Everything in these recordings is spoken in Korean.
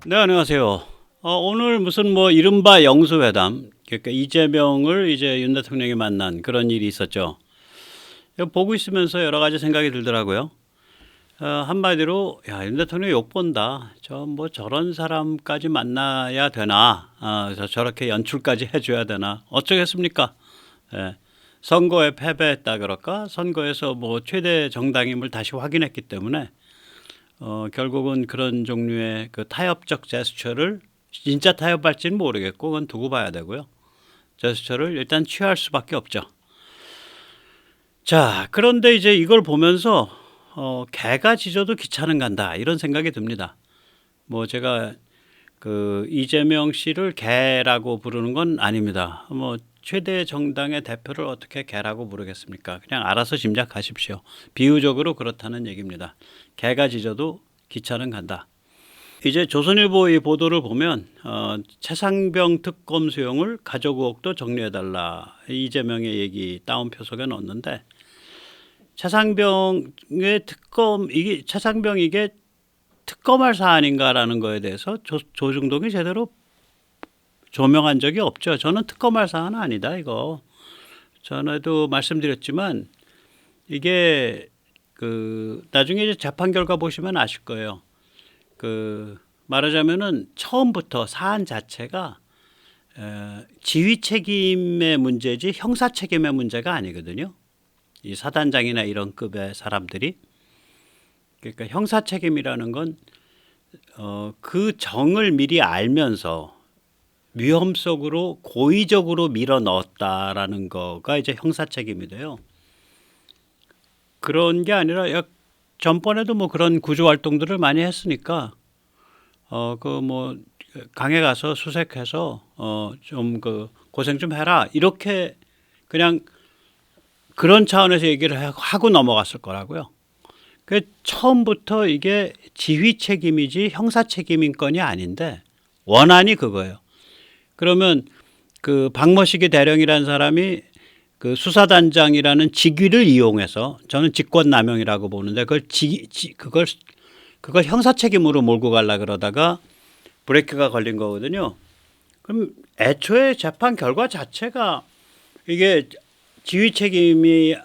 네, 안녕하세요. 오늘 무슨 뭐 이른바 영수회담, 그러니까 이재명을 이제 윤 대통령이 만난 그런 일이 있었죠. 이거 보고 있으면서 여러 가지 생각이 들더라고요. 한마디로 야, 윤 대통령 욕 본다. 저 뭐 저런 사람까지 만나야 되나? 저렇게 연출까지 해줘야 되나? 어쩌겠습니까? 예. 선거에 패배했다 그럴까? 선거에서 뭐 최대 정당임을 다시 확인했기 때문에 결국은 그런 종류의 그 타협적 제스처를 진짜 타협할지는 모르겠고 그건 두고 봐야 되고요. 제스처를 일단 취할 수밖에 없죠. 자, 그런데 이제 이걸 보면서 개가 짖어도 귀찮은 간다 이런 생각이 듭니다. 뭐 제가 그 이재명 씨를 개라고 부르는 건 아닙니다. 뭐 최대 정당의 대표를 어떻게 개라고 부르겠습니까? 그냥 알아서 짐작하십시오. 비유적으로 그렇다는 얘기입니다. 개가 짖어도 기차는 간다. 이제 조선일보 이 보도를 보면 최상병 특검 수용을 가족 의혹도 정리해달라 이재명의 얘기 따옴표 속에 넣었는데 최상병의 특검 이게 최상병 이게 특검할 사안인가라는 거에 대해서 조중동이 제대로 조명한 적이 없죠. 저는 특검할 사안은 아니다 이거. 전에도 말씀드렸지만 이게 그 나중에 이제 재판 결과 보시면 아실 거예요. 그 말하자면은 처음부터 사안 자체가 지휘 책임의 문제지 형사 책임의 문제가 아니거든요. 이 사단장이나 이런 급의 사람들이 그러니까 형사 책임이라는 건 그 정을 미리 알면서 위험 속으로 고의적으로 밀어 넣었다라는 거가 이제 형사 책임이 돼요. 그런 게 아니라 전번에도 뭐 그런 구조 활동들을 많이 했으니까 그 뭐 강에 가서 수색해서 좀 그 고생 좀 해라 이렇게 그냥 그런 차원에서 얘기를 하고 넘어갔을 거라고요. 그 처음부터 이게 지휘 책임이지 형사 책임인 건이 아닌데 원안이 그거예요. 그러면 그 박머식이 대령이라는 사람이 그 수사단장이라는 직위를 이용해서 저는 직권남용이라고 보는데 그걸 형사 책임으로 몰고 가려 그러다가 브레이크가 걸린 거거든요. 그럼 애초에 재판 결과 자체가 이게 지휘 책임이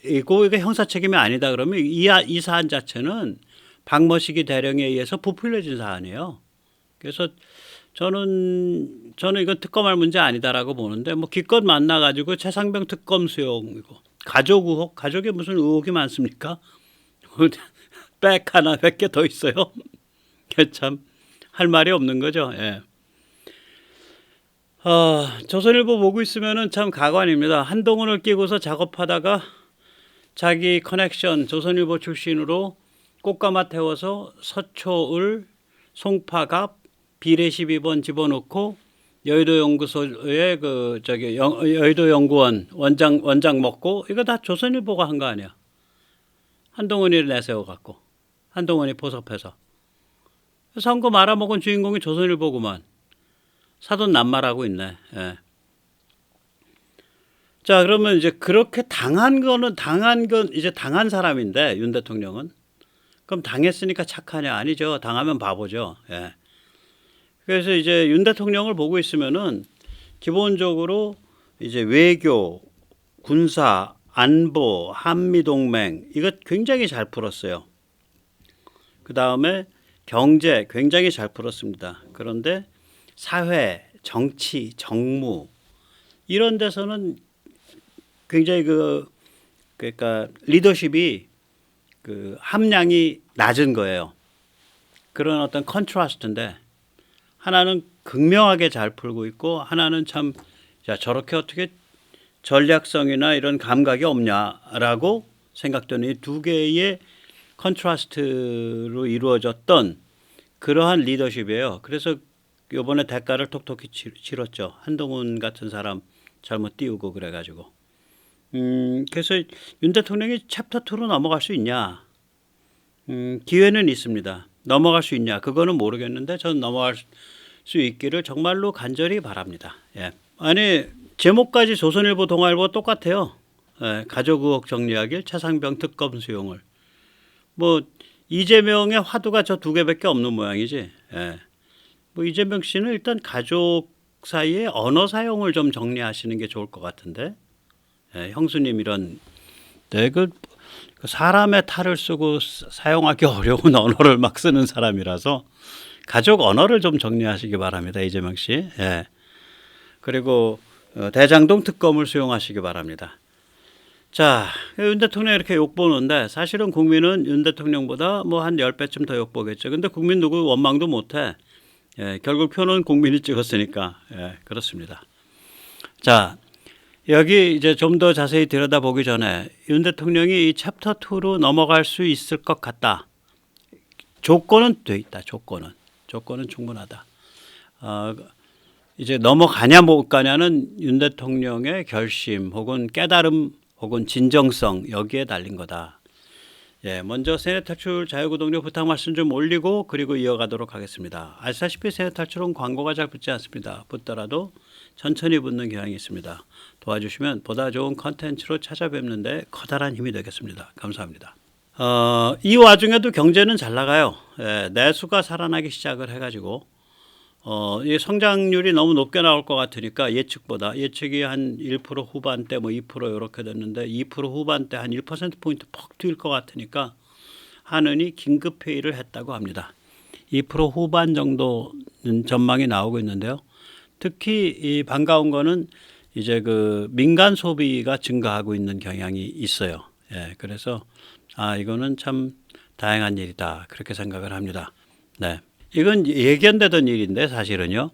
있고 이게 형사 책임이 아니다 그러면 이 사안 자체는 박머식이 대령에 의해서 부풀려진 사안이에요. 그래서 저는 이건 특검할 문제 아니다라고 보는데 뭐 기껏 만나가지고 최상병 특검 수용이고 가족 의혹 가족에 무슨 의혹이 많습니까? 백 하나 100개 더 있어요. 참 할 말이 없는 거죠. 예. 조선일보 보고 있으면은 참 가관입니다. 한동훈을 끼고서 작업하다가 자기 커넥션 조선일보 출신으로 꽃가마 태워서 서초을 송파갑 비례 12번 집어넣고 여의도 연구소에 그 저기 여의도 연구원 원장 먹고 이거 다 조선일보가 한 거 아니야. 한동훈이 내세워 갖고 한동훈이 포섭해서 선거 말아먹은 주인공이 조선일보구만. 사돈 낱말하고 있네. 예. 자, 그러면 이제 그렇게 당한 건 이제 당한 사람인데 윤 대통령은 그럼 당했으니까 착하냐? 아니죠. 당하면 바보죠. 예. 그래서 이제 윤 대통령을 보고 있으면은 기본적으로 이제 외교, 군사, 안보, 한미동맹 이거 굉장히 잘 풀었어요. 그 다음에 경제 굉장히 잘 풀었습니다. 그런데 사회, 정치, 정무 이런 데서는 굉장히 그러니까 리더십이 그 함량이 낮은 거예요. 그런 어떤 컨트라스트인데 하나는 극명하게 잘 풀고 있고 하나는 참 야, 저렇게 어떻게 전략성이나 이런 감각이 없냐라고 생각되는 이 두 개의 컨트라스트로 이루어졌던 그러한 리더십이에요. 그래서 이번에 대가를 톡톡히 치렀죠. 한동훈 같은 사람 잘못 띄우고 그래가지고. 그래서 윤 대통령이 챕터 2로 넘어갈 수 있냐? 기회는 있습니다. 넘어갈 수 있냐? 그거는 모르겠는데 저는 넘어갈 수 있기를 정말로 간절히 바랍니다. 예. 아니 제목까지 조선일보 동아일보 똑같아요. 예. 가족 의혹 정리하길 최상병 특검 수용을. 뭐 이재명의 화두가 저 두 개밖에 없는 모양이지. 예. 뭐 이재명 씨는 일단 가족 사이에 언어 사용을 좀 정리하시는 게 좋을 것 같은데, 예, 형수님 이런 네, 그 사람의 탈을 쓰고 사용하기 어려운 언어를 막 쓰는 사람이라서 가족 언어를 좀 정리하시기 바랍니다, 이재명 씨. 예. 그리고 대장동 특검을 수용하시기 바랍니다. 자, 윤 대통령 이렇게 욕보는데 사실은 국민은 윤 대통령보다 뭐 한 10배쯤 더 욕보겠죠. 근데 국민 누구 원망도 못해. 예, 결국 표는 국민이 찍었으니까. 예, 그렇습니다. 자, 여기 이제 좀 더 자세히 들여다보기 전에 윤 대통령이 이 챕터 2로 넘어갈 수 있을 것 같다. 조건은 돼 있다. 조건은 충분하다. 이제 넘어가냐 못 가냐는 윤 대통령의 결심 혹은 깨달음 혹은 진정성 여기에 달린 거다. 예, 먼저 세뇌 탈출 자유구독료 부탁 말씀 좀 올리고 그리고 이어가도록 하겠습니다. 아시다시피 세뇌 탈출은 광고가 잘 붙지 않습니다. 붙더라도 천천히 붙는 경향이 있습니다. 도와주시면 보다 좋은 컨텐츠로 찾아뵙는데 커다란 힘이 되겠습니다. 감사합니다. 이 와중에도 경제는 잘 나가요. 예, 내수가 살아나기 시작을 해가지고 이 성장률이 너무 높게 나올 것 같으니까 예측이 한 1% 후반대 뭐 2% 이렇게 됐는데 2% 후반대 한 1%포인트 퍽 뛸 것 같으니까 한은이 긴급 회의를 했다고 합니다. 2% 후반 정도는 전망이 나오고 있는데요. 특히 이 반가운 거는 이제 그 민간 소비가 증가하고 있는 경향이 있어요. 예, 그래서 이거는 참 다행한 일이다 그렇게 생각을 합니다. 네. 이건 예견되던 일인데 사실은요.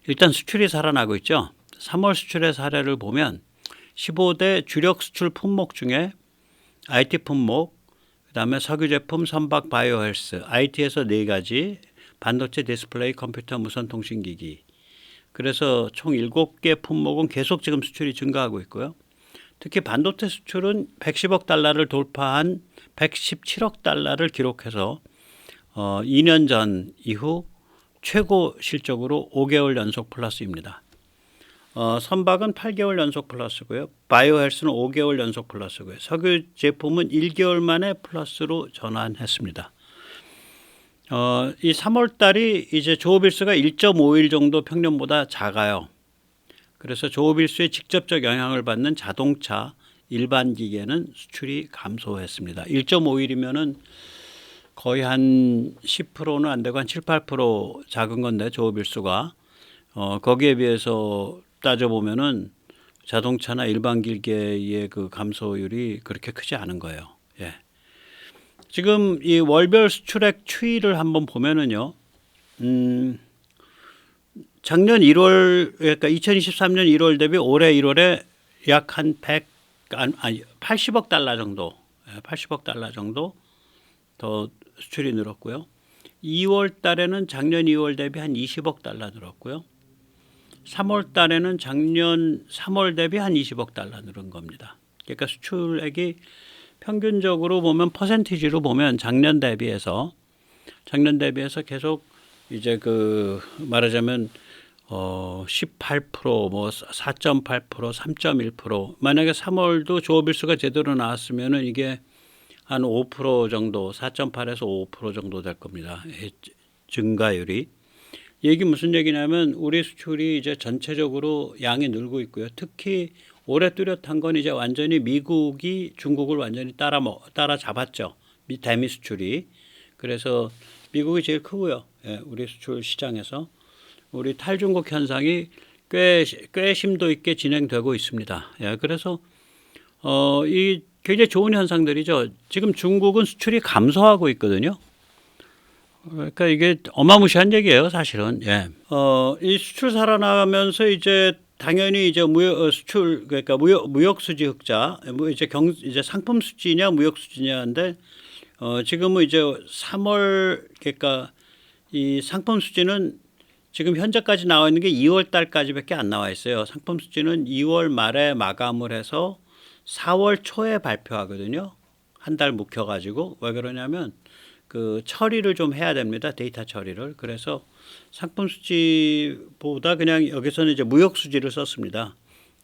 일단 수출이 살아나고 있죠. 3월 수출의 사례를 보면 15대 주력 수출 품목 중에 IT 품목, 그다음에 석유 제품, 선박, 바이오 헬스, IT에서 4가지, 반도체, 디스플레이, 컴퓨터, 무선 통신기기. 그래서 총 7개 품목은 계속 지금 수출이 증가하고 있고요. 특히 반도체 수출은 110억 달러를 돌파한 117억 달러를 기록해서 2년 전 이후 최고 실적으로 5개월 연속 플러스입니다. 선박은 8개월 연속 플러스고요. 바이오 헬스는 5개월 연속 플러스고요. 석유 제품은 1개월 만에 플러스로 전환했습니다. 이 3월 달이 이제 조업일수가 1.5일 정도 평년보다 작아요. 그래서 조업일수에 직접적 영향을 받는 자동차, 일반 기계는 수출이 감소했습니다. 1.5일이면은 거의 한 10%는 안 되고 한 7, 8% 작은 건데 조업일수가 거기에 비해서 따져보면은 자동차나 일반 기계의 그 감소율이 그렇게 크지 않은 거예요. 예. 지금 이 월별 수출액 추이를 한번 보면은요. 작년 1월 그러니까 2023년 1월 대비 올해 1월에 약 한 80억 달러 정도, 80억 달러 정도 더 수출이 늘었고요. 2월 달에는 작년 2월 대비 한 20억 달러 늘었고요. 3월 달에는 작년 3월 대비 한 20억 달러 늘은 겁니다. 그러니까 수출액이 평균적으로 보면 퍼센티지로 보면 작년 대비해서 계속 이제 그 말하자면 18%, 뭐 4.8%, 3.1%. 만약에 3월도 조업일수가 제대로 나왔으면은 이게 한 5% 정도, 4.8에서 5% 정도 될 겁니다. 증가율이. 이게 무슨 얘기냐면 우리 수출이 이제 전체적으로 양이 늘고 있고요. 특히 올해 뚜렷한 건 이제 완전히 미국이 중국을 완전히 따라잡았죠. 대미 수출이. 그래서 미국이 제일 크고요. 예, 우리 수출 시장에서. 우리 탈중국 현상이 꽤 심도 있게 진행되고 있습니다. 예, 그래서 이 굉장히 좋은 현상들이죠. 지금 중국은 수출이 감소하고 있거든요. 그러니까 이게 어마무시한 얘기예요, 사실은. 예. 이 수출 살아나면서 이제 당연히 이제 수출 그러니까 무역 수지 흑자, 뭐 이제 상품 수지냐 무역 수지냐인데 지금은 이제 3월 그러니까 이 상품 수지는 지금 현재까지 나와 있는 게 2월 달까지밖에 안 나와 있어요. 상품 수지는 2월 말에 마감을 해서 4월 초에 발표하거든요. 한 달 묵혀가지고. 왜 그러냐면 그 처리를 좀 해야 됩니다. 데이터 처리를. 그래서 상품 수지보다 그냥 여기서는 이제 무역 수지를 썼습니다.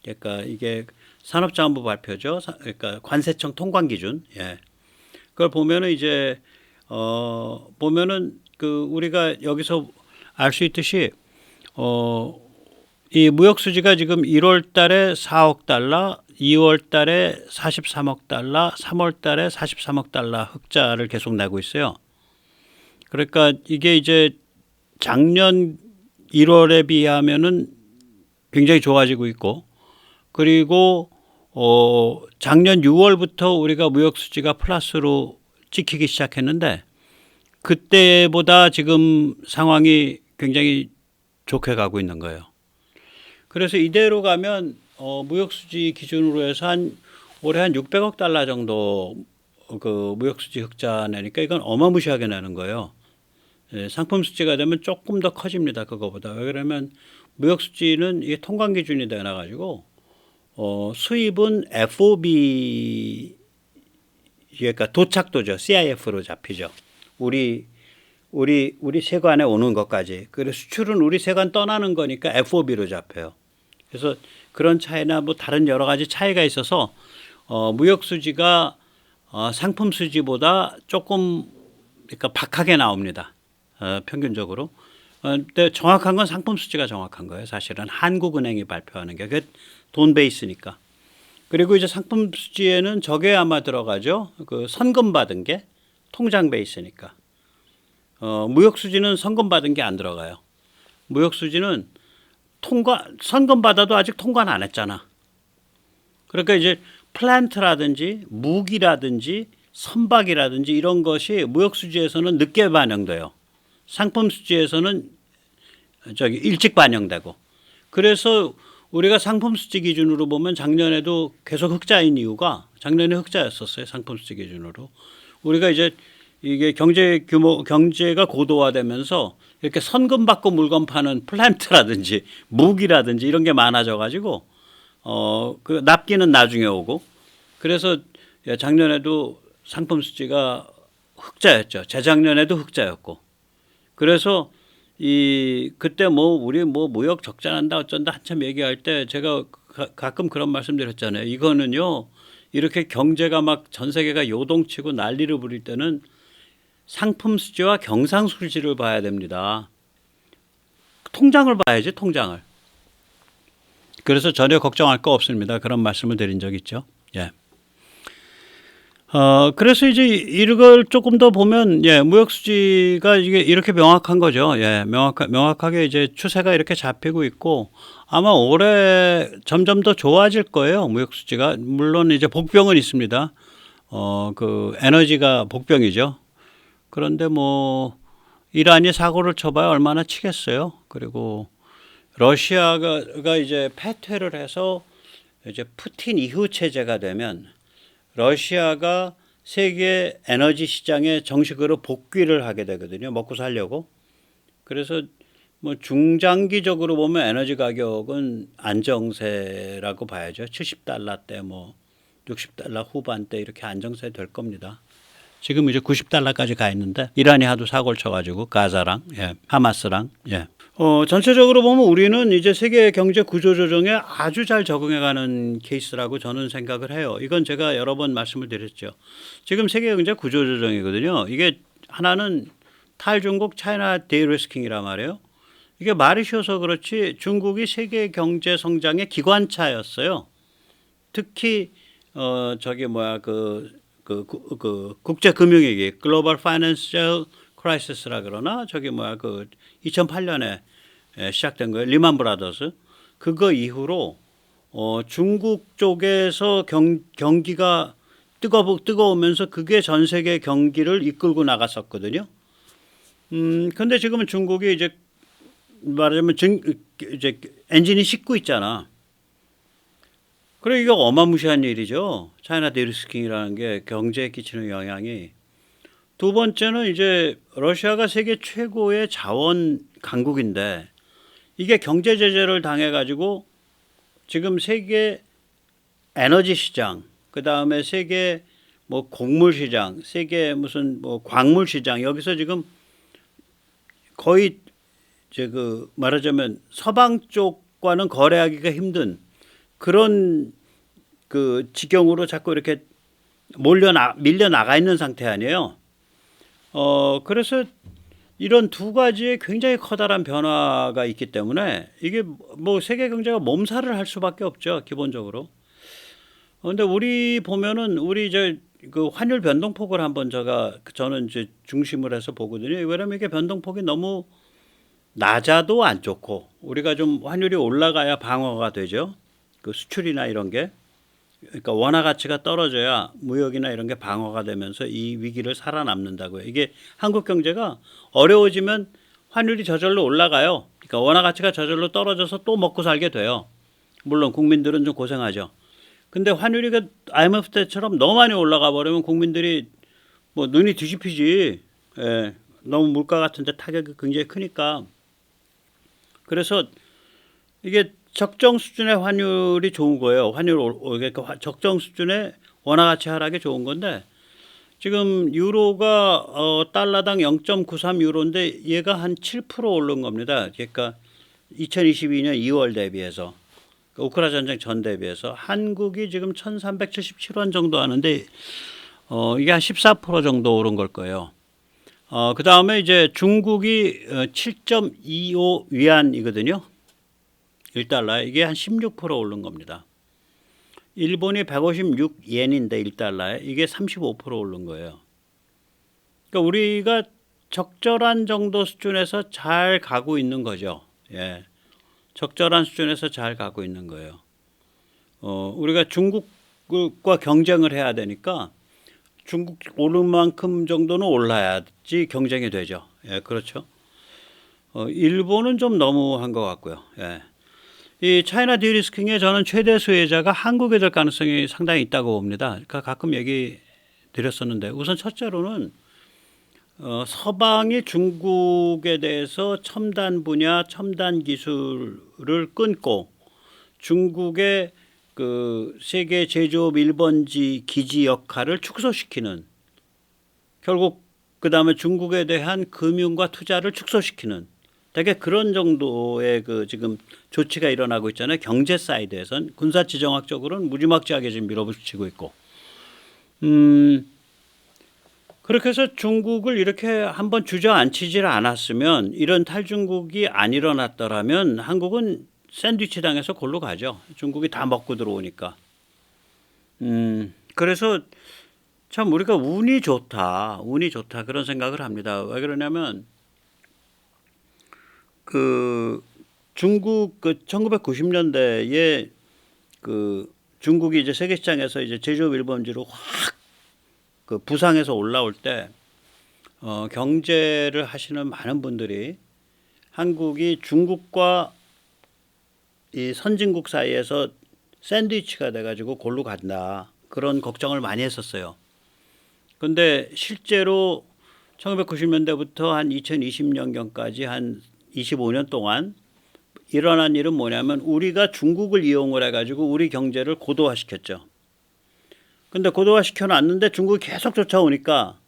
그러니까 이게 산업자원부 발표죠. 그러니까 관세청 통관 기준. 예. 그걸 보면은 이제 보면은 그 우리가 여기서 알 수 있듯이 이 무역 수지가 지금 1월 달에 4억 달러, 2월 달에 43억 달러, 3월 달에 43억 달러 흑자를 계속 내고 있어요. 그러니까 이게 이제 작년 1월에 비하면은 굉장히 좋아지고 있고, 그리고 작년 6월부터 우리가 무역 수지가 플러스로 찍히기 시작했는데, 그때보다 지금 상황이 굉장히 좋게 가고 있는 거예요. 그래서 이대로 가면 무역 수지 기준으로 해서 올해 한 600억 달러 정도 그 무역 수지 흑자 내니까 이건 어마무시하게 내는 거예요. 예, 상품 수지가 되면 조금 더 커집니다. 그거보다. 왜 그러면 무역 수지는 이게 통관 기준이 되어 가지고 수입은 FOB, 그러니까 도착도죠. CIF로 잡히죠. 우리 세관에 오는 것까지. 그리고 수출은 우리 세관 떠나는 거니까 FOB로 잡혀요. 그래서 그런 차이나 뭐 다른 여러 가지 차이가 있어서 무역 수지가 상품 수지보다 조금 그러니까 박하게 나옵니다. 평균적으로. 근데 정확한 건 상품 수지가 정확한 거예요. 사실은 한국은행이 발표하는 게 그게 돈 베이스니까. 그리고 이제 상품 수지에는 저게 아마 들어가죠. 그 선금 받은 게 통장 베이스니까. 무역 수지는 선금 받은 게 안 들어가요. 무역 수지는 선금 받아도 아직 통관 안 했잖아. 그러니까 이제 플랜트라든지 무기라든지 선박이라든지 이런 것이 무역 수지에서는 늦게 반영돼요. 상품 수지에서는 일찍 반영되고. 그래서 우리가 상품 수지 기준으로 보면 작년에도 계속 흑자인 이유가 작년에 흑자였었어요. 상품 수지 기준으로. 우리가 이제 이게 경제가 고도화되면서 이렇게 선금 받고 물건 파는 플랜트라든지 무기라든지 이런 게 많아져 가지고 그 납기는 나중에 오고 그래서 작년에도 상품 수지가 흑자였죠. 재작년에도 흑자였고. 그래서 그때 우리 무역 적자 난다 어쩐다 한참 얘기할 때 제가 가끔 그런 말씀드렸잖아요. 이거는요. 이렇게 경제가 막 전 세계가 요동치고 난리를 부릴 때는 상품 수지와 경상 수지를 봐야 됩니다. 통장을 봐야지, 통장을. 그래서 전혀 걱정할 거 없습니다. 그런 말씀을 드린 적 있죠. 예. 그래서 이제 이걸 조금 더 보면, 예, 무역 수지가 이게 이렇게 명확한 거죠. 예, 명확하게 이제 추세가 이렇게 잡히고 있고, 아마 올해 점점 더 좋아질 거예요. 무역 수지가. 물론 이제 복병은 있습니다. 그 에너지가 복병이죠. 그런데 이란이 사고를 쳐봐야 얼마나 치겠어요. 그리고 러시아가 이제 패퇴를 해서 이제 푸틴 이후 체제가 되면 러시아가 세계 에너지 시장에 정식으로 복귀를 하게 되거든요. 먹고 살려고. 그래서 중장기적으로 보면 에너지 가격은 안정세라고 봐야죠. 70달러대 60달러 후반대 이렇게 안정세 될 겁니다. 지금 이제 90달러까지 가 있는데 이란이 하도 사고를 쳐가지고 가자랑 하마스랑 전체적으로 보면 우리는 이제 세계 경제 구조 조정에 아주 잘 적응해가는 케이스라고 저는 생각을 해요. 이건 제가 여러 번 말씀을 드렸죠. 지금 세계 경제 구조 조정이거든요. 이게 하나는 탈중국 차이나 데이리스킹이란 말이에요. 이게 말이 쉬워서 그렇지 중국이 세계 경제 성장의 기관차였어요. 특히 국제 금융위기 글로벌 파이낸셜 크라이시스라 그러나 2008년에 시작된 거예요. 리만 브라더스. 그거 이후로 중국 쪽에서 경기가 뜨거우면서 그게 전 세계 경기를 이끌고 나갔었거든요. 근데 지금은 중국이 이제 말하자면 이제 엔진이 식고 있잖아. 그래 이게 어마무시한 일이죠. 차이나 데이리스킹이라는 게 경제에 끼치는 영향이. 두 번째는 이제 러시아가 세계 최고의 자원 강국인데 이게 경제 제재를 당해 가지고 지금 세계 에너지 시장, 그다음에 세계 곡물 시장, 세계 무슨 광물 시장 여기서 지금 거의 이제 말하자면 서방 쪽과는 거래하기가 힘든 그런 지경으로 자꾸 이렇게 밀려 나가 있는 상태 아니에요. 그래서 이런 두 가지의 굉장히 커다란 변화가 있기 때문에 이게 뭐 세계 경제가 몸살을 할 수밖에 없죠, 기본적으로. 근데 우리 보면은 우리 그 환율 변동폭을 한번 저는 이제 중심을 해서 보거든요. 왜냐면 이게 변동폭이 너무 낮아도 안 좋고 우리가 좀 환율이 올라가야 방어가 되죠. 그 수출이나 이런 게. 그러니까 원화 가치가 떨어져야 무역이나 이런 게 방어가 되면서 이 위기를 살아남는다고요. 이게 한국 경제가 어려워지면 환율이 저절로 올라가요. 그러니까 원화 가치가 저절로 떨어져서 또 먹고 살게 돼요. 물론 국민들은 좀 고생하죠. 근데 환율이 IMF 때처럼 너무 많이 올라가 버리면 국민들이 뭐 눈이 뒤집히지. 예, 너무 물가 같은데 타격이 굉장히 크니까. 그래서 이게 적정 수준의 환율이 좋은 거예요. 그러니까 적정 수준의 원화 가치 하락이 좋은 건데 지금 유로가 달러당 0.93 유로인데 얘가 한 7% 오른 겁니다. 그러니까 2022년 2월 대비해서 우크라 전쟁 전 대비해서 한국이 지금 1,377원 정도 하는데 이게 한 14% 정도 오른 걸 거예요. 그 다음에 이제 중국이 7.25 위안이거든요. 1달러에 이게 한 16% 오른 겁니다. 일본이 156엔인데 1달러에 이게 35% 오른 거예요. 그러니까 우리가 적절한 정도 수준에서 잘 가고 있는 거죠. 예. 적절한 수준에서 잘 가고 있는 거예요. 우리가 중국과 경쟁을 해야 되니까 중국 오른 만큼 정도는 올라야지 경쟁이 되죠. 예, 그렇죠. 일본은 좀 너무한 것 같고요. 예. 이 차이나 디리스킹에 저는 최대 수혜자가 한국이 될 가능성이 상당히 있다고 봅니다. 그러니까 가끔 얘기 드렸었는데 우선 첫째로는 서방이 중국에 대해서 첨단 분야, 첨단 기술을 끊고 중국의 그 세계 제조업 1번지 기지 역할을 축소시키는 결국 그 다음에 중국에 대한 금융과 투자를 축소시키는 되게 그런 정도의 그 지금 조치가 일어나고 있잖아요. 경제 사이드에선 군사지정학적으로는 무지막지하게 지금 밀어붙이고 있고. 그렇게 해서 중국을 이렇게 한번 주저앉히질 않았으면 이런 탈중국이 안 일어났더라면 한국은 샌드위치 당해서 골로 가죠. 중국이 다 먹고 들어오니까. 그래서 참 우리가 운이 좋다 그런 생각을 합니다. 왜 그러냐면 그 중국 그 1990년대에 그 중국이 이제 세계 시장에서 이제 제조업 1번지로 확 그 부상해서 올라올 때 경제를 하시는 많은 분들이 한국이 중국과 이 선진국 사이에서 샌드위치가 돼가지고 골로 간다 그런 걱정을 많이 했었어요. 근데 실제로 1990년대부터 한 2020년경까지 한 25년 동안 일어난 일은 뭐냐면 우리가 중국을 이용을 해가지고 우리 경제를 고도화시켰죠. 근데 고도화시켜 놨는데 중국이 계속 쫓아오니까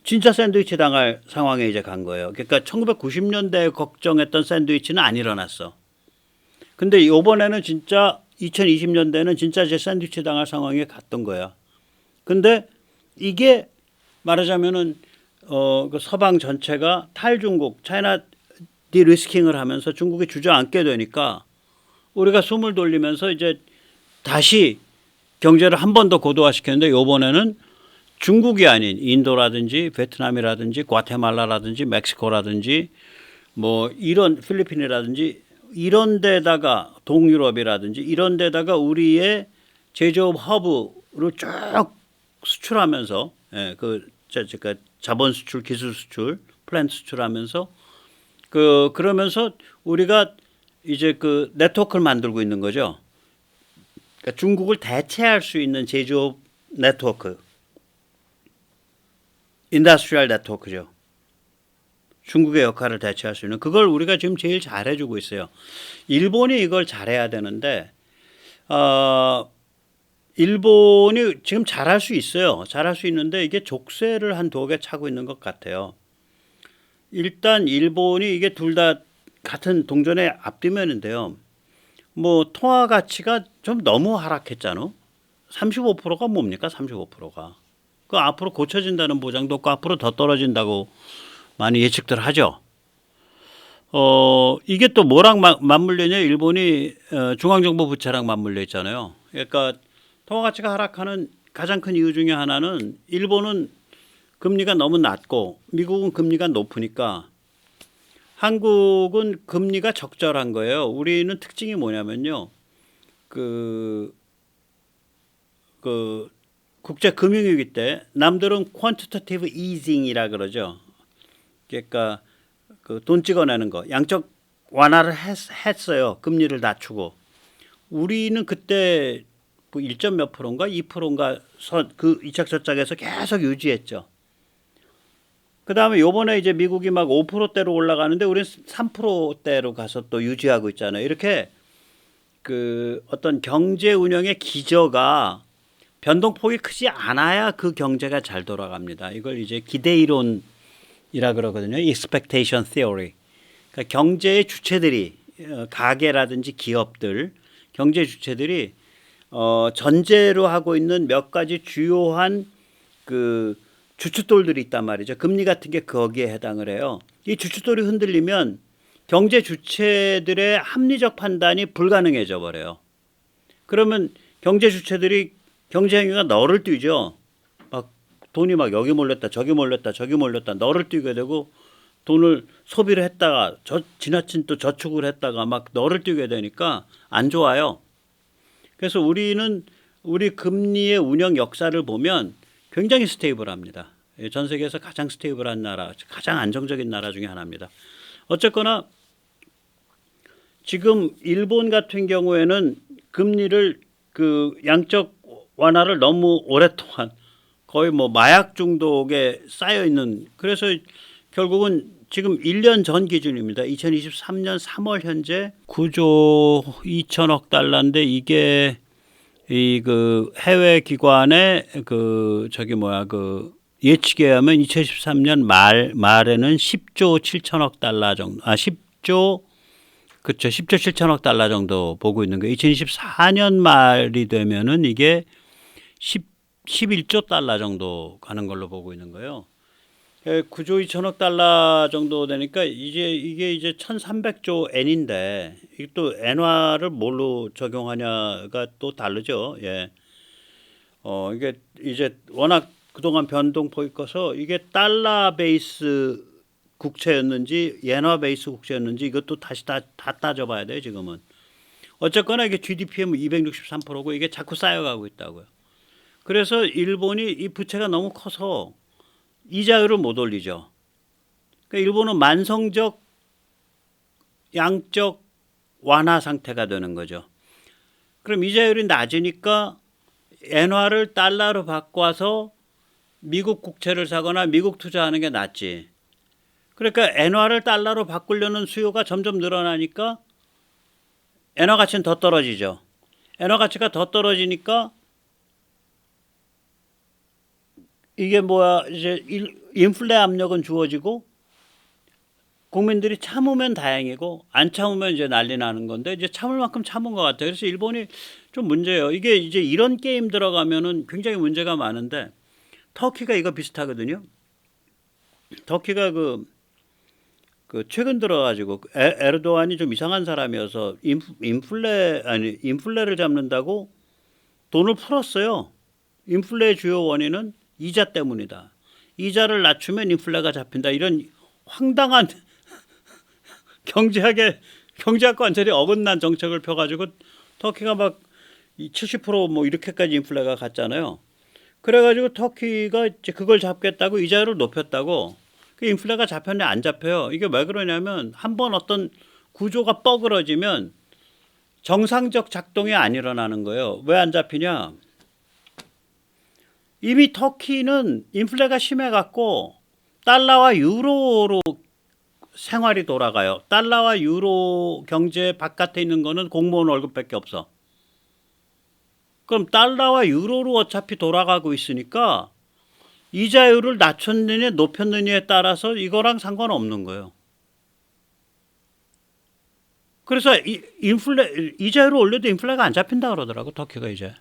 진짜 샌드위치 당할 상황에 이제 간 거예요. 그러니까 1990년대에 걱정했던 샌드위치는 안 일어났어. 근데 이번에는 진짜 2020년대는 진짜 이제 샌드위치 당할 상황에 갔던 거야. 근데 이게 말하자면은 그 서방 전체가 탈중국, 차이나 디리스킹을 하면서 중국이 주저앉게 되니까 우리가 숨을 돌리면서 이제 다시 경제를 한 번 더 고도화시켰는데 이번에는 중국이 아닌 인도라든지 베트남이라든지 과테말라라든지 멕시코라든지 뭐 이런 필리핀이라든지 이런 데다가 동유럽이라든지 이런 데다가 우리의 제조업 허브를 쭉 수출하면서 그러니까 자본 수출, 기술 수출, 플랜트 수출하면서 그러면서 우리가 이제 그 네트워크를 만들고 있는 거죠. 그러니까 중국을 대체할 수 있는 제조업 네트워크, 인더스트리얼 네트워크죠. 중국의 역할을 대체할 수 있는 그걸 우리가 지금 제일 잘해주고 있어요. 일본이 이걸 잘해야 되는데 일본이 지금 잘할 수 있어요. 잘할 수 있는데 이게 족쇄를 한 두어 개 차고 있는 것 같아요. 일단 일본이 이게 둘 다 같은 동전의 앞뒤면인데요. 뭐 통화 가치가 좀 너무 하락했잖아. 35%가 뭡니까? 35%가. 그 앞으로 고쳐진다는 보장도 없고 앞으로 더 떨어진다고 많이 예측들 하죠. 이게 또 뭐랑 맞물리냐? 일본이 중앙정부 부채랑 맞물려 있잖아요. 그러니까 통화 가치가 하락하는 가장 큰 이유 중에 하나는 일본은 금리가 너무 낮고 미국은 금리가 높으니까 한국은 금리가 적절한 거예요. 우리는 특징이 뭐냐면요. 그 국제 금융위기 때 남들은 quantitative easing이라 그러죠. 그러니까 그 돈 찍어내는 거, 양적 완화를 했어요. 금리를 낮추고. 우리는 그때 뭐 1점 몇 프로인가 2%인가 그 이착저착에서 계속 유지했죠. 그 다음에 요번에 이제 미국이 막 5%대로 올라가는데 우리는 3%대로 가서 또 유지하고 있잖아요. 이렇게 그 어떤 경제 운영의 기저가 변동폭이 크지 않아야 그 경제가 잘 돌아갑니다. 이걸 이제 기대 이론이라 그러거든요. expectation theory. 그러니까 경제의 주체들이 가계라든지 기업들, 경제 주체들이 전제로 하고 있는 몇 가지 주요한 그 주춧돌들이 있단 말이죠. 금리 같은 게 거기에 해당을 해요. 이 주춧돌이 흔들리면 경제 주체들의 합리적 판단이 불가능해져 버려요. 그러면 경제 주체들이 경제 행위가 너를 뛰죠. 막 돈이 막 여기 몰렸다, 저기 몰렸다, 저기 몰렸다, 너를 뛰게 되고 돈을 소비를 했다가 지나친 또 저축을 했다가 막 너를 뛰게 되니까 안 좋아요. 그래서 우리는 우리 금리의 운영 역사를 보면 굉장히 스테이블합니다. 전 세계에서 가장 스테이블한 나라, 가장 안정적인 나라 중에 하나입니다. 어쨌거나 지금 일본 같은 경우에는 금리를 그 양적 완화를 너무 오랫동안 거의 뭐 마약 중독에 쌓여 있는, 그래서 결국은 지금 1년 전 기준입니다. 2023년 3월 현재 9조 2천억 달러인데 이게 이 그 해외 기관의 그 저기 뭐야 그 예측에 의하면 2013년 말에는 10조 7천억 달러 정도, 10조 그렇죠. 10조 7천억 달러 정도 보고 있는 거예요. 2024년 말이 되면은 이게 11조 달러 정도 가는 걸로 보고 있는 거예요. 9조 2천억 달러 정도 되니까 이게 이제 1,300조 엔인데 이게 또 엔화를 뭘로 적용하냐가 또 다르죠. 예. 이게 이제 워낙 그동안 변동폭이 커서 이게 달러 베이스 국채였는지 엔화 베이스 국채였는지 이것도 다시 다 따져봐야 돼요. 지금은. 어쨌거나 이게 GDP의 263%고 이게 자꾸 쌓여가고 있다고요. 그래서 일본이 이 부채가 너무 커서 이자율을 못 올리죠. 그러니까 일본은 만성적 양적 완화 상태가 되는 거죠. 그럼 이자율이 낮으니까 엔화를 달러로 바꿔서 미국 국채를 사거나 미국 투자하는 게 낫지. 그러니까 엔화를 달러로 바꾸려는 수요가 점점 늘어나니까 엔화 가치는 더 떨어지죠. 엔화 가치가 더 떨어지니까 이게 뭐야 이제 인플레 압력은 주어지고 국민들이 참으면 다행이고 안 참으면 이제 난리 나는 건데 이제 참을 만큼 참은 것 같아요. 그래서 일본이 좀 문제예요. 이게 이제 이런 게임 들어가면은 굉장히 문제가 많은데 터키가 이거 비슷하거든요. 터키가 그 최근 들어가지고 에르도안이 좀 이상한 사람이어서 인플레를 잡는다고 돈을 풀었어요. 인플레의 주요 원인은 이자 때문이다. 이자를 낮추면 인플레가 잡힌다. 이런 황당한 경제학과 완전히 어긋난 정책을 펴가지고 터키가 막 70%뭐 이렇게까지 인플레가 갔잖아요. 그래가지고 터키가 이제 그걸 잡겠다고 이자율을 높였다고. 그 인플레가 잡혔냐 안 잡혀요. 이게 왜 그러냐면 한번 어떤 구조가 뻐그러지면 정상적 작동이 안 일어나는 거예요. 왜 안 잡히냐? 이미 터키는 인플레가 심해갖고 달러와 유로로 생활이 돌아가요. 달러와 유로 경제 바깥에 있는 거는 공무원 월급밖에 없어. 그럼 달러와 유로로 어차피 돌아가고 있으니까 이자율을 낮췄느냐 높였느냐에 따라서 이거랑 상관없는 거예요. 그래서 이자율을 올려도 인플레가 안 잡힌다 그러더라고 터키가 이제.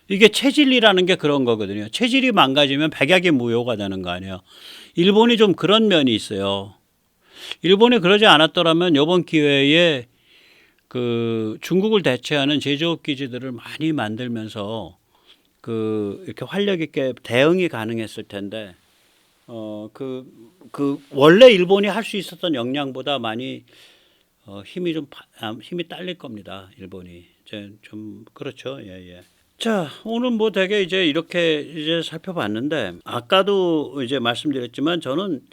이게 체질이라는 게 그런 거거든요. 체질이 망가지면 백약이 무효가 되는 거 아니에요. 일본이 좀 그런 면이 있어요. 일본이 그러지 않았더라면 이번 기회에 그 중국을 대체하는 제조업 기지들을 많이 만들면서 그 이렇게 활력 있게 대응이 가능했을 텐데 그 원래 일본이 할 수 있었던 역량보다 많이 힘이 딸릴 겁니다. 일본이 이제 좀 그렇죠. 예, 예. 자, 오늘 뭐 되게 이제 이렇게 이제 살펴봤는데 아까도 이제 말씀드렸지만 저는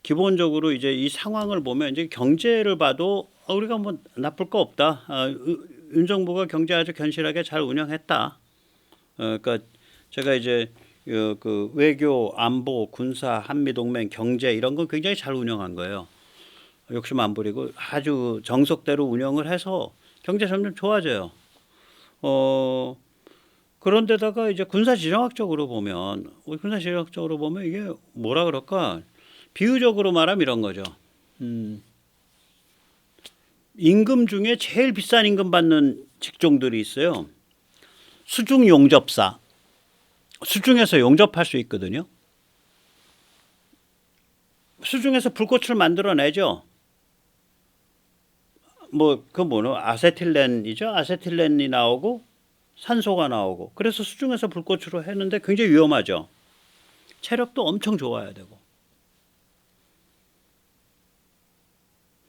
기본적으로 이제 이 상황을 보면 이제 경제를 봐도 우리가 뭐 나쁠 거 없다. 윤 정부가 경제 아주 견실하게 잘 운영했다. 그러니까 제가 이제 그 외교, 안보, 군사, 한미 동맹, 경제 이런 건 굉장히 잘 운영한 거예요. 욕심 안 부리고 아주 정석대로 운영을 해서 경제 점점 좋아져요. 그런데다가 이제 군사지정학적으로 보면 이게 뭐라 그럴까? 비유적으로 말하면 이런 거죠. 임금 중에 제일 비싼 임금 받는 직종들이 있어요. 수중 용접사. 수중에서 용접할 수 있거든요. 수중에서 불꽃을 만들어내죠. 뭐 그 뭐는 아세틸렌이죠. 아세틸렌이 나오고 산소가 나오고. 그래서 수중에서 불꽃으로 했는데 굉장히 위험하죠. 체력도 엄청 좋아야 되고.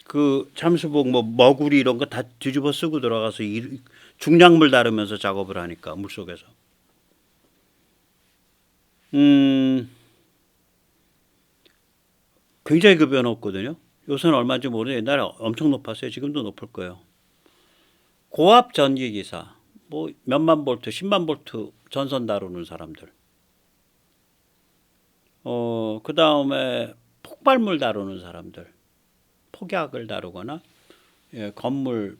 그 잠수복 뭐 머구리 이런 거 다 뒤집어 쓰고 들어가서 중량물 다루면서 작업을 하니까 물속에서. 굉장히 급여 높거든요. 요새는 얼마인지 모르는데 옛날에 엄청 높았어요. 지금도 높을 거예요. 고압 전기 기사, 뭐 몇만 볼트, 10만 볼트 전선 다루는 사람들. 그 다음에 폭발물 다루는 사람들, 폭약을 다루거나 건물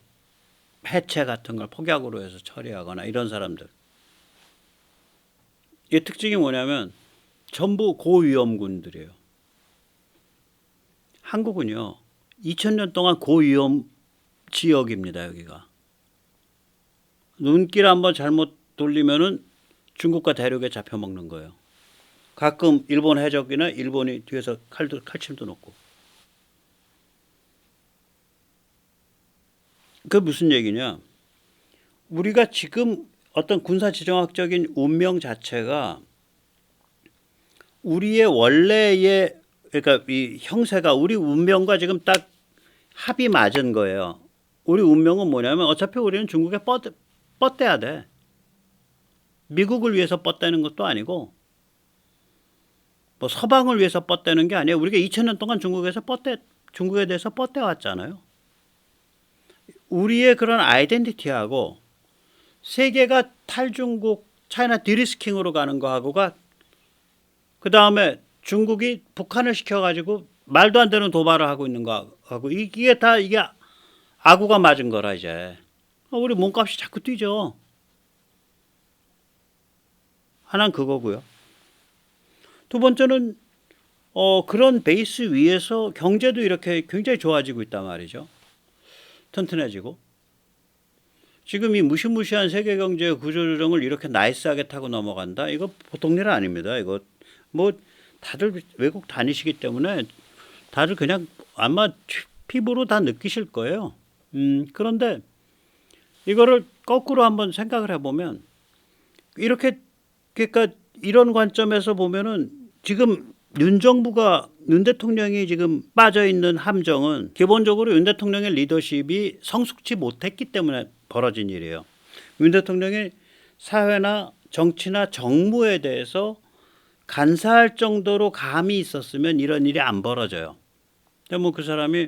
해체 같은 걸 폭약으로 해서 처리하거나 이런 사람들. 이 특징이 뭐냐면 전부 고위험군들이에요. 한국은요 2000년 동안 고위험 지역입니다. 여기가 눈길 한번 잘못 돌리면은 중국과 대륙에 잡혀먹는 거예요. 가끔 일본 해적이나 일본이 뒤에서 칼침도 놓고. 그 무슨 얘기냐? 우리가 지금 어떤 군사지정학적인 운명 자체가 우리의 원래의 그러니까 이 형세가 우리 운명과 지금 딱 합이 맞은 거예요. 우리 운명은 뭐냐면 어차피 우리는 중국에 뻗대야 돼. 미국을 위해서 뻗대는 것도 아니고 뭐 서방을 위해서 뻗대는 게 아니에요. 우리가 2000년 동안 중국에 대해서 뻗대 왔잖아요. 우리의 그런 아이덴티티하고 세계가 탈중국 차이나 디리스킹으로 가는 거하고가 그 다음에 중국이 북한을 시켜가지고 말도 안 되는 도발을 하고 있는 거하고 이게 다 이게 아구가 맞은 거라 이제 우리 몸값이 자꾸 뛰죠. 하나는 그거고요. 두 번째는 그런 베이스 위에서 경제도 이렇게 굉장히 좋아지고 있단 말이죠. 튼튼해지고. 지금 이 무시무시한 세계 경제의 구조조정을 이렇게 나이스하게 타고 넘어간다? 이거 보통 일 아닙니다. 이거 뭐 다들 외국 다니시기 때문에 다들 그냥 아마 피부로 다 느끼실 거예요. 그런데 이거를 거꾸로 한번 생각을 해보면 이렇게 그러니까 이런 관점에서 보면은 지금 윤 대통령이 지금 빠져 있는 함정은 기본적으로 윤 대통령의 리더십이 성숙지 못했기 때문에 벌어진 일이에요. 윤 대통령이 사회나 정치나 정무에 대해서 간사할 정도로 감이 있었으면 이런 일이 안 벌어져요. 뭐 그 사람이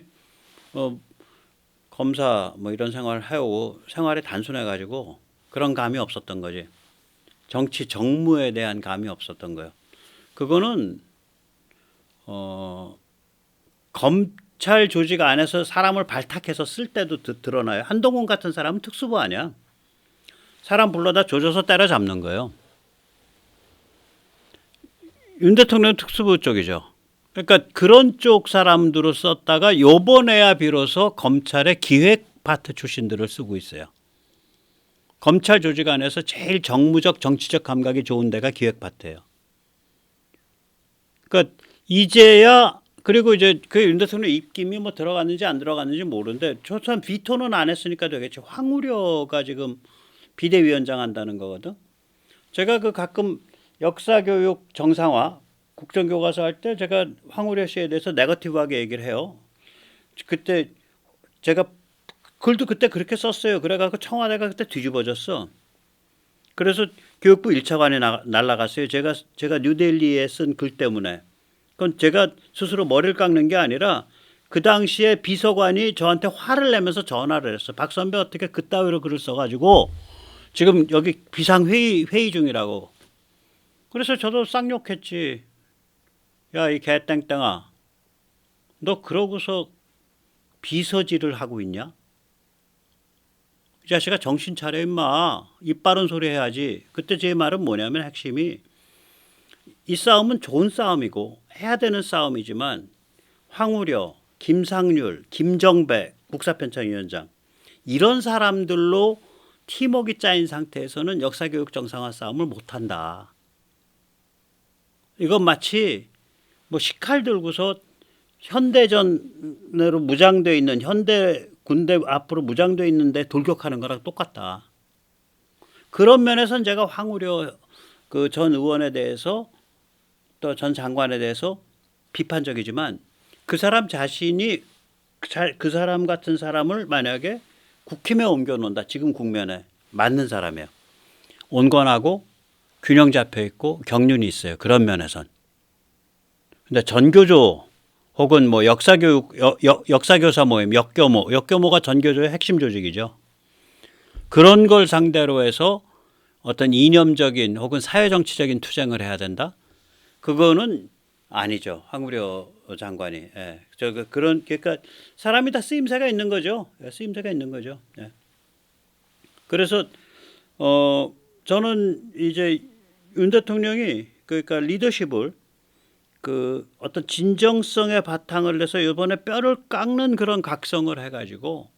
검사 뭐 이런 생활을 해오고 생활이 단순해 가지고 그런 감이 없었던 거지. 정치 정무에 대한 감이 없었던 거예요. 그거는 검찰 조직 안에서 사람을 발탁해서 쓸 때도 드러나요. 한동훈 같은 사람은 특수부 아니야. 사람 불러다 조져서 때려잡는 거예요. 윤 대통령은 특수부 쪽이죠. 그러니까 그런 쪽 사람들을 썼다가 요번에야 비로소 검찰의 기획 파트 출신들을 쓰고 있어요. 검찰 조직 안에서 제일 정무적 정치적 감각이 좋은 데가 기획파트예요. 그러니까 이제야 그리고 이제 그 윤 대통령 입김이 뭐 들어갔는지 안 들어갔는지 모르는데 최소한 비토는 안 했으니까 되겠지. 황우려가 지금 비대위원장 한다는 거거든. 제가 그 가끔 역사교육 정상화 국정교과서 할 때 제가 황우려 씨에 대해서 네거티브하게 얘기를 해요. 그때 제가 글도 그때 그렇게 썼어요. 그래갖고 청와대가 그때 뒤집어졌어. 그래서 교육부 1차관이 날라갔어요. 제가 뉴델리에 쓴 글 때문에. 그건 제가 스스로 머리를 깎는 게 아니라 그 당시에 비서관이 저한테 화를 내면서 전화를 했어. 박 선배 어떻게 그따위로 글을 써가지고 지금 여기 비상회의 중이라고. 그래서 저도 쌍욕했지. 야, 이 개땡땡아. 너 그러고서 비서질을 하고 있냐? 이 자식아 정신 차려 임마. 입 바른 소리 해야지. 그때 제 말은 뭐냐면 핵심이 이 싸움은 좋은 싸움이고 해야 되는 싸움이지만 황우려, 김상률, 김정배 국사편찬위원장 이런 사람들로 팀워크가 짜인 상태에서는 역사교육 정상화 싸움을 못한다. 이건 마치 뭐 식칼 들고서 현대전으로 무장되어 있는 현대 군대 앞으로 무장되어 있는데 돌격하는 거랑 똑같다. 그런 면에서는 제가 황우려 그 전 의원에 대해서 또 전 장관에 대해서 비판적이지만 그 사람 자신이 그 사람 같은 사람을 만약에 국힘에 옮겨놓는다. 지금 국면에 맞는 사람이에요. 온건하고 균형 잡혀 있고 경륜이 있어요. 그런 면에선. 근데 전교조 혹은 뭐 역사교육 역사교사 모임 역교모가 전교조의 핵심 조직이죠. 그런 걸 상대로 해서 어떤 이념적인 혹은 사회정치적인 투쟁을 해야 된다. 그거는 아니죠. 황우려 장관이. 예. 그러니까 사람이 다 쓰임새가 있는 거죠. 쓰임새가 있는 거죠. 예. 그래서 저는 이제 윤 대통령이 그러니까 리더십을 그 어떤 진정성의 바탕을 내서 이번에 뼈를 깎는 그런 각성을 해가지고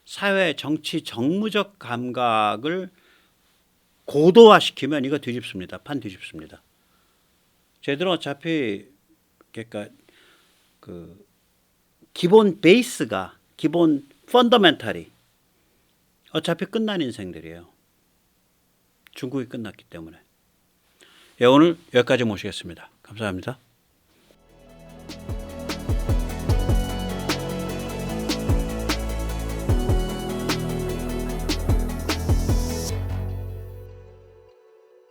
사회 정치 정무적 감각을 고도화시키면 이거 뒤집습니다. 판 뒤집습니다. 쟤들은 어차피 그러니까 그 기본 베이스가 기본 펀더멘탈이 어차피 끝난 인생들이에요. 중국이 끝났기 때문에. 예, 오늘 여기까지 모시겠습니다. 감사합니다.